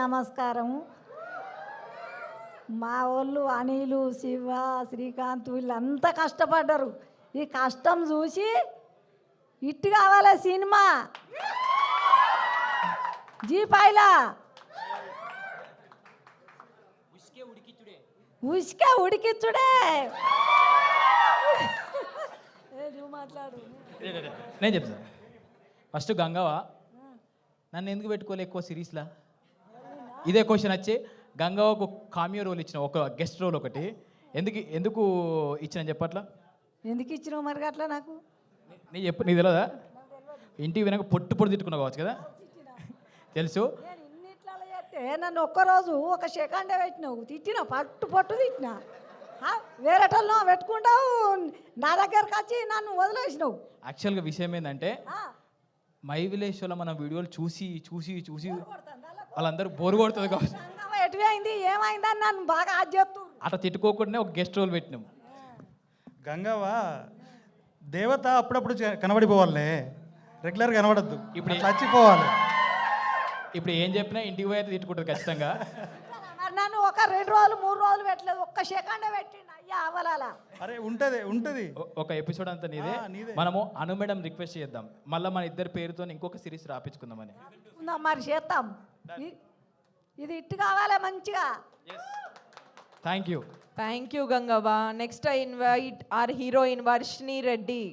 నమస్కారం. మా వాళ్ళు అనిలు, శివ, శ్రీకాంత్ వీళ్ళంతా కష్టపడ్డారు. ఈ కష్టం చూసి ఇట్టు కావాలి సినిమా జీపాయిలా ఉసికే ఉడికిచ్చుడే. నువ్వు మాట్లాడు. నేను చెప్తాను. ఫస్ట్ గంగవ్వ నన్ను ఎందుకు పెట్టుకోలే ఎక్కువ సిరీస్లా? ఇదే క్వశ్చన్ వచ్చి గంగవ్వకు కామియో రోల్ ఇచ్చిన, ఒక గెస్ట్ రోల్ ఒకటి ఎందుకు ఇచ్చిన చెప్పట్లా? ఎందుకు ఇచ్చినావు మరి అట్లా? నాకు నీకు తెలియదా? ఇంటికి వినక పొట్టు తిట్టుకున్నావు కావచ్చు కదా. తెలుసు. నేను ఇన్నిట్లలో చేస్తే నన్ను ఒక్కరోజు ఒక సెకండే పెట్టినావు, తిట్టినా, పట్టు తిట్టినా. వేరేటల్లో పెట్టుకుంటావు, నా దగ్గరకు వచ్చి నన్ను వదిలేసినావు. యాక్చువల్గా విషయం ఏంటంటే మై విలేజ్లో మన వీడియోలు చూసి వాళ్ళందరూ బోరు కొడుతుంది కావచ్చు. ఎటువైంది ఏమైందని నన్ను బాగా ఆజ్ఞప్తు అట్లా తిట్టుకోకుండా ఒక గెస్ట్ రోల్ పెట్టినాము. గంగవ్వ దేవత అప్పుడప్పుడు కనబడిపోవాలే, రెగ్యులర్గా కనబడద్దు. ఇప్పుడు చచ్చిపోవాలి. ఇప్పుడు ఏం చెప్పినా ఇంటికి పోయి అయితే తిట్టుకుంటుంది ఖచ్చితంగా. నన్ను ఒక 2 రోజులు 3 రోజులు పెట్టలేదు, ఒక్క సెకండే పెట్టిండు. అయ్యా అవలాలా. అరే ఉంటది ఒక ఎపిసోడ్ అంతా నీదే. మనము అను మేడం రిక్వెస్ట్ చేద్దాం, మళ్ళీ మన ఇద్దరి పేరుతో ఇంకొక సిరీస్ రాపించుకుందామని. మరి చేద్దాం. ఇది ఇట్టు కావాలి మంచిగా. Thank you Gangavva. Next I invite our heroine Varshini Reddy.